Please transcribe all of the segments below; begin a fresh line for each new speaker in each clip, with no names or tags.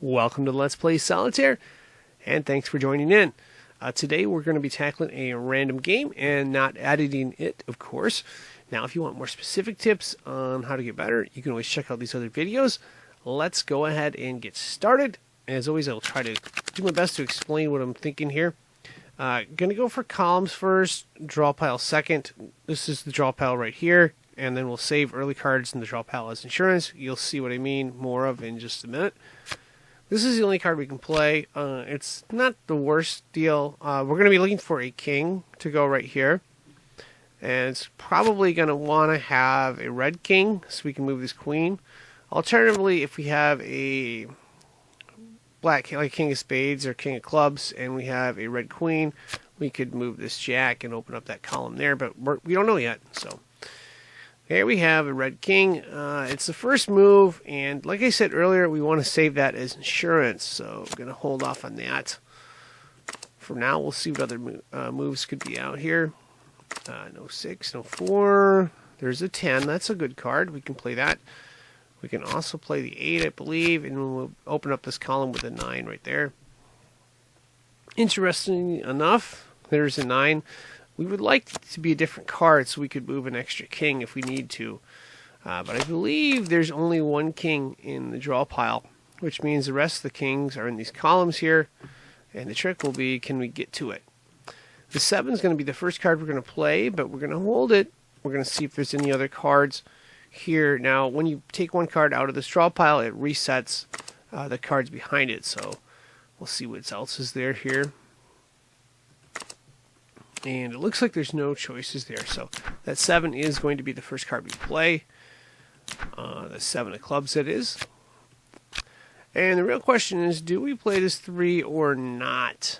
Welcome to Let's Play Solitaire, and thanks for joining in. Today we're going to be tackling a random game and not editing it, of course. Now, if you want more specific tips on how to get better, you can always check out these other videos. Let's go ahead and get started. As always, I'll try to do my best to explain what I'm thinking here. Going to go for columns first, draw pile second. This is the draw pile right here, and then we'll save early cards in the draw pile as insurance. You'll see what I mean more of in just a minute. This is the only card we can play. It's not the worst deal. We're going to be looking for a king to go right here. And it's probably going to want to have a red king so we can move this queen. Alternatively, if we have a black king, like king of spades or king of clubs, and we have a red queen, we could move this jack and open up that column there. But we don't know yet, so... Here we have a red king. It's the first move, and like I said earlier, we want to save that as insurance, so I'm going to hold off on that. For now, we'll see what other moves could be out here. No 6, no 4. There's a 10. That's a good card. We can play that. We can also play the 8, I believe, and we'll open up this column with a 9 right there. Interesting enough, there's a 9. We would like it to be a different card so we could move an extra king if we need to. But I believe there's only one king in the draw pile, which means the rest of the kings are in these columns here. And the trick will be, can we get to it? The 7 is going to be the first card we're going to play, but we're going to hold it. We're going to see if there's any other cards here. Now, when you take one card out of this draw pile, it resets the cards behind it. So we'll see what else is there here. And it looks like there's no choices there. So that 7 is going to be the first card we play. The 7 of clubs it is. And the real question is, do we play this 3 or not?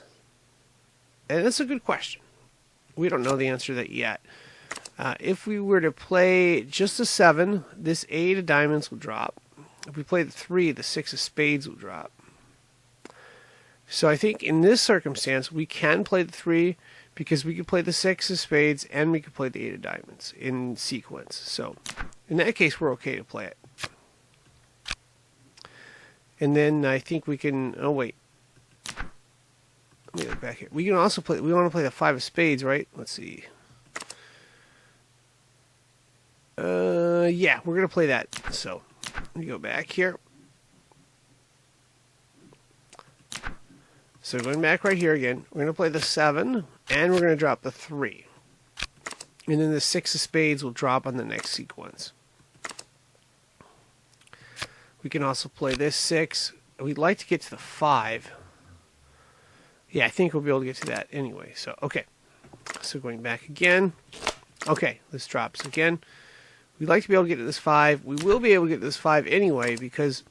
And that's a good question. We don't know the answer to that yet. If we were to play just the 7, this 8 of diamonds will drop. If we play the 3, the 6 of spades will drop. So I think in this circumstance, we can play the 3 because we could play the 6 of spades and we could play the 8 of diamonds in sequence. So in that case, we're okay to play it. And then I think we can... Oh, wait. Let me look back here. We can also play... We want to play the 5 of spades, right? Let's see. Yeah, we're going to play that. So let me go back here. So going back right here again, we're going to play the 7, and we're going to drop the 3. And then the 6 of spades will drop on the next sequence. We can also play this 6. We'd like to get to the 5. Yeah, I think we'll be able to get to that anyway. So, okay. So going back again. Okay, this drops again. We'd like to be able to get to this 5. We will be able to get to this 5 anyway, because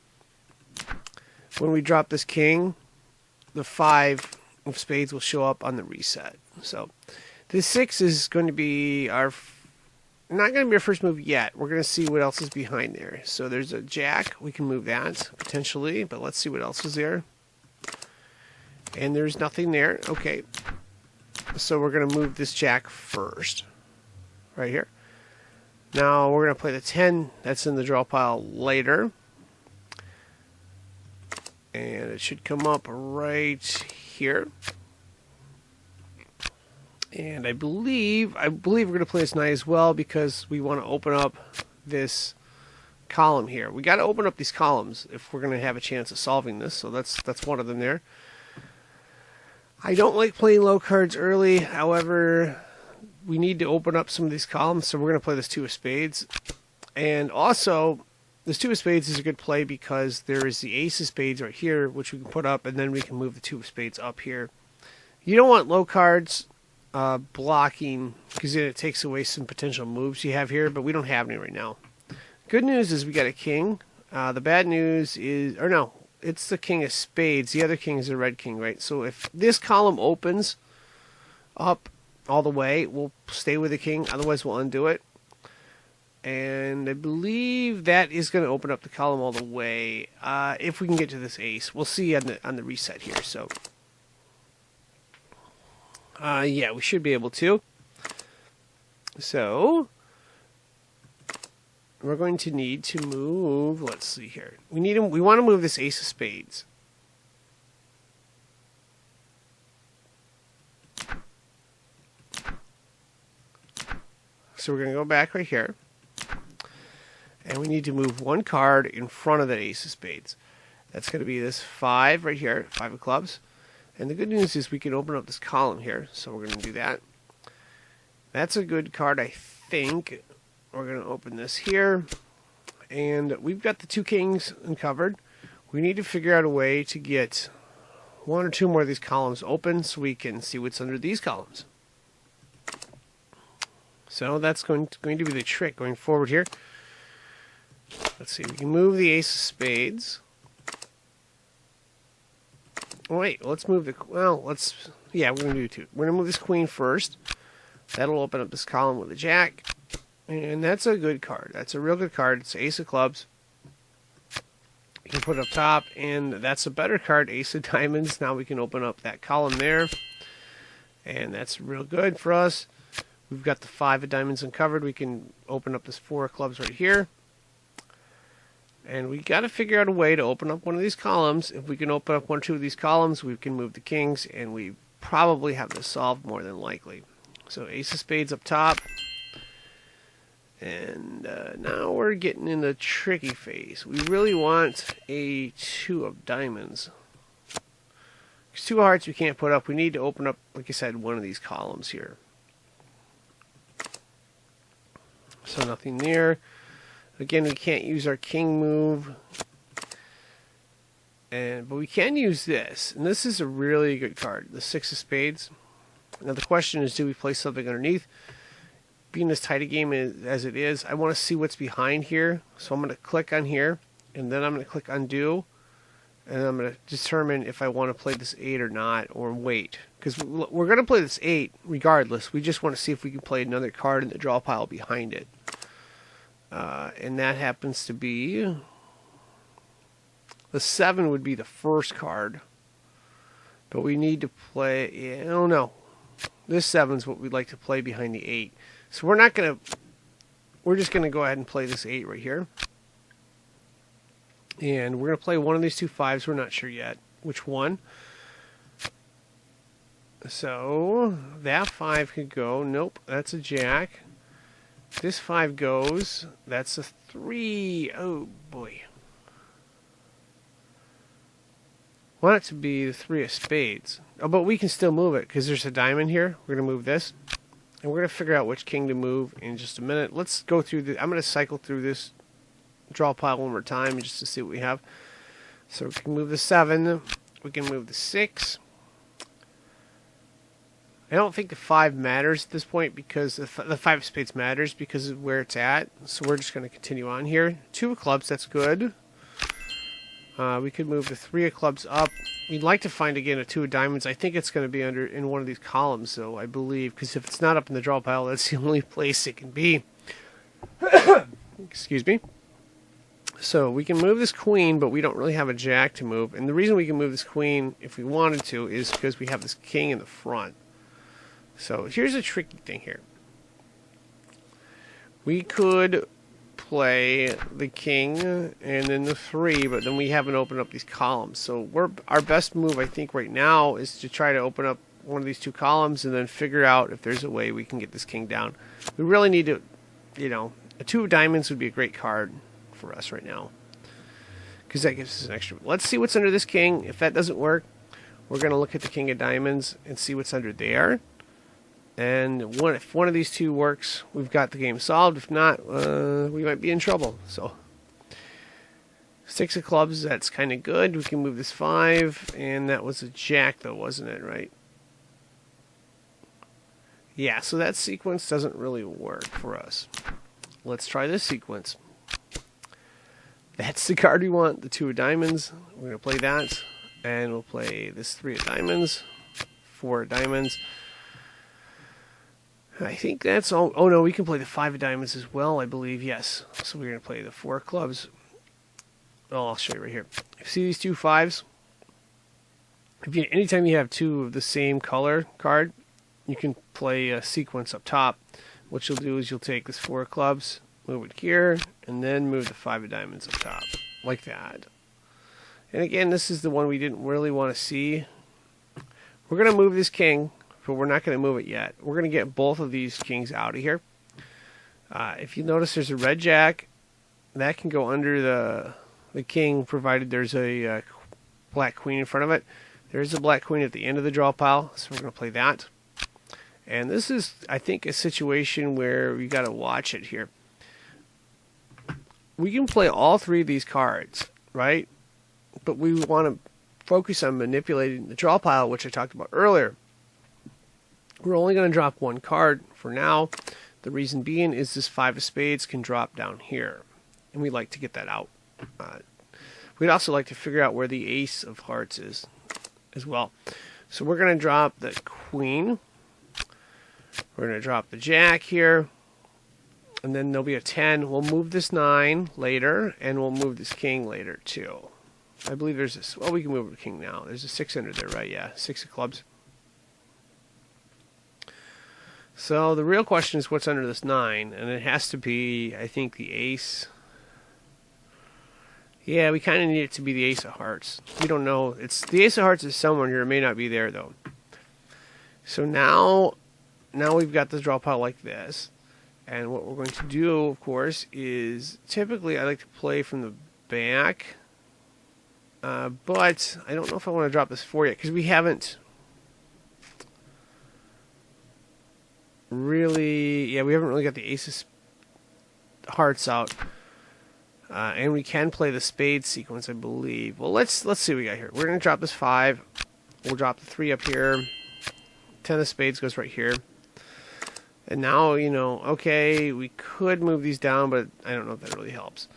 when we drop this king, the 5 of spades will show up on the reset. So this 6 is going to be not going to be our first move yet. We're going to see what else is behind there. So there's a jack. We can move that potentially, but let's see what else is there. And there's nothing there. Okay. So we're going to move this jack first. Right here. Now we're going to play the 10. That's in the draw pile later. And it should come up right here. And I believe we're going to play this 9 as well because we want to open up this column here. We got to open up these columns if we're going to have a chance of solving this. So that's one of them there. I don't like playing low cards early. However, we need to open up some of these columns. So we're going to play this 2 of spades. And also, this 2 of spades is a good play because there is the ace of spades right here, which we can put up, and then we can move the 2 of spades up here. You don't want low cards blocking because then it takes away some potential moves you have here, but we don't have any right now. Good news is we got a king. The bad news is, or no, it's the king of spades. The other king is the red king, right? So if this column opens up all the way, we'll stay with the king. Otherwise, we'll undo it. And I believe that is going to open up the column all the way. If we can get to this ace, we'll see on the reset here. So, yeah, we should be able to. So, we're going to need to move. Let's see here. We want to move this ace of spades. So we're going to go back right here. And we need to move one card in front of the ace of spades. That's going to be this 5 right here, 5 of clubs. And the good news is we can open up this column here. So we're going to do that. That's a good card, I think. We're going to open this here. And we've got the 2 kings uncovered. We need to figure out a way to get 1 or 2 more of these columns open so we can see what's under these columns. So that's going to be the trick going forward here. Let's see, we can move the ace of spades. Oh, wait, let's move the, well, let's, yeah, we're going to do 2. We're going to move this queen first. That'll open up this column with a jack. And that's a good card. That's a real good card. It's ace of clubs. You can put it up top, and that's a better card, ace of diamonds. Now we can open up that column there. And that's real good for us. We've got the 5 of diamonds uncovered. We can open up this 4 of clubs right here. And we got to figure out a way to open up one of these columns. If we can open up 1 or 2 of these columns, we can move the kings, and we probably have this solved more than likely. So ace of spades up top. And now we're getting in the tricky phase. We really want a 2 of diamonds. Because 2 hearts we can't put up. We need to open up, like I said, one of these columns here. So nothing there. Again, we can't use our king move. But we can use this. And this is a really good card. The 6 of spades. Now the question is, do we play something underneath? Being as tight a game as it is, I want to see what's behind here. So I'm going to click on here, and then I'm going to click undo, and I'm going to determine if I want to play this 8 or not, or wait. Because we're going to play this 8 regardless. We just want to see if we can play another card in the draw pile behind it. And that happens to be... the 7 would be the first card. But we need to play... I don't know. This 7 is what we'd like to play behind the 8. So we're not going to... we're just going to go ahead and play this 8 right here. And we're going to play one of these 2 5s. We're not sure yet which one. So that 5 could go. Nope, that's a jack. This 5 goes. That's a 3. Oh, boy. Want it to be the 3 of spades. Oh, but we can still move it because there's a diamond here. We're going to move this. And we're going to figure out which king to move in just a minute. Let's go through the... I'm going to cycle through this draw pile one more time just to see what we have. So we can move the 7. We can move the 6. I don't think the 5 matters at this point because the 5 of spades matters because of where it's at. So we're just going to continue on here. 2 of clubs, that's good. We could move the 3 of clubs up. We'd like to find again a 2 of diamonds. I think it's going to be in one of these columns, though, I believe, because if it's not up in the draw pile, that's the only place it can be. Excuse me. So we can move this queen, but we don't really have a jack to move. And the reason we can move this queen, if we wanted to, is because we have this king in the front. So here's a tricky thing here. We could play the king and then the 3, but then we haven't opened up these columns. So our best move, I think, right now is to try to open up one of these 2 columns and then figure out if there's a way we can get this king down. We really need to, you know, a 2 of diamonds would be a great card for us right now because that gives us an extra. Let's see what's under this king. If that doesn't work, we're going to look at the king of diamonds and see what's under there. And if one of these 2 works, we've got the game solved. If not, we might be in trouble. So 6 of clubs, that's kind of good. We can move this 5, and that was a jack, though, wasn't it? Right? Yeah. So that sequence doesn't really work for us. Let's try this sequence. That's the card we want. The 2 of diamonds. We're gonna play that, and we'll play this 3 of diamonds, 4 of diamonds. I think that's all. Oh no, we can play the 5 of diamonds as well, I believe. Yes. So we're going to play the 4 of clubs. Oh, I'll show you right here. See these 2 5s? Anytime you have 2 of the same color card, you can play a sequence up top. What you'll do is you'll take this 4 of clubs, move it here, and then move the 5 of diamonds up top. Like that. And again, this is the one we didn't really want to see. We're going to move this king, but we're not going to move it yet. We're going to get both of these kings out of here. If you notice, there's a red jack that can go under the king, provided there's a black queen in front of it. There's a black queen at the end of the draw pile, so we're going to play that. And this is, I think, a situation where we got to watch it here. We can play all three of these cards, right? But we want to focus on manipulating the draw pile, which I talked about earlier. We're only going to drop one card for now. The reason being is this 5 of spades can drop down here, and we'd like to get that out. We'd also like to figure out where the ace of hearts is as well. So we're going to drop the queen. We're going to drop the jack here. And then there'll be a 10. We'll move this 9 later, and we'll move this king later too. I believe there's this. Well, we can move the king now. There's a 6 under there, right? Yeah, 6 of clubs. So the real question is what's under this 9, and it has to be, I think, the ace. Yeah, we kind of need it to be the ace of hearts. We don't know. It's the ace of hearts is somewhere here. It may not be there though. So now we've got this draw pile like this, and what we're going to do, of course, is typically I like to play from the back, but I don't know if I want to drop this 4 yet because we haven't really. Yeah, we haven't really got the ace of hearts out. And we can play the spade sequence, I believe. Well, let's see what we got here. We're going to drop this 5. We'll drop the 3 up here. 10 of spades goes right here. And now, you know, okay, we could move these down, but I don't know if that really helps.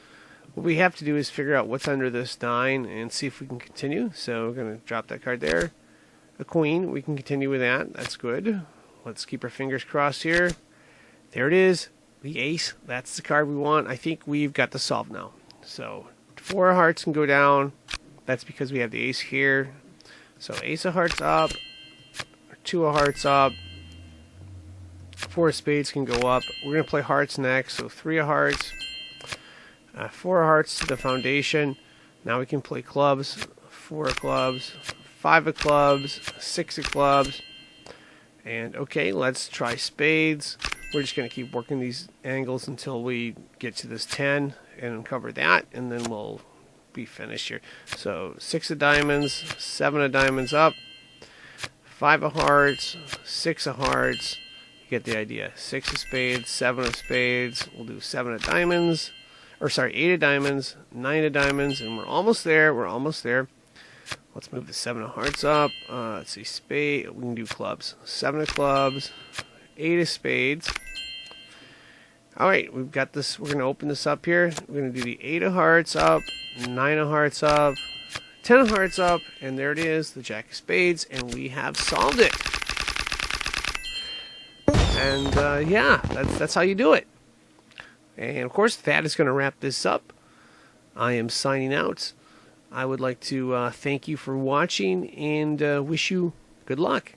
What we have to do is figure out what's under this 9 and see if we can continue. So we're going to drop that card there. A queen, we can continue with that. That's good. Let's keep our fingers crossed here. There it is. The ace, that's the card we want. I think we've got the solve now. So 4 of hearts can go down. That's because we have the ace here. So ace of hearts up, 2 of hearts up, 4 of spades can go up. We're going to play hearts next. So 3 of hearts, 4 of hearts to the foundation. Now we can play clubs. 4 of clubs, 5 of clubs, 6 of clubs. And okay, let's try spades. We're just going to keep working these angles until we get to this 10 and uncover that, and then we'll be finished here. So 6 of diamonds, 7 of diamonds up, 5 of hearts, 6 of hearts. You get the idea. 6 of spades, 7 of spades. We'll do 7 of diamonds, or sorry, 8 of diamonds, 9 of diamonds, and we're almost there. We're almost there. Let's move the 7 of hearts up. Let's see, spade. We can do clubs. 7 of clubs, 8 of spades. All right, we've got this. We're going to open this up here. We're going to do the 8 of hearts up, 9 of hearts up, 10 of hearts up, and there it is, the jack of spades, and we have solved it. And yeah, that's how you do it. And of course, that is going to wrap this up. I am signing out. I would like to thank you for watching and wish you good luck.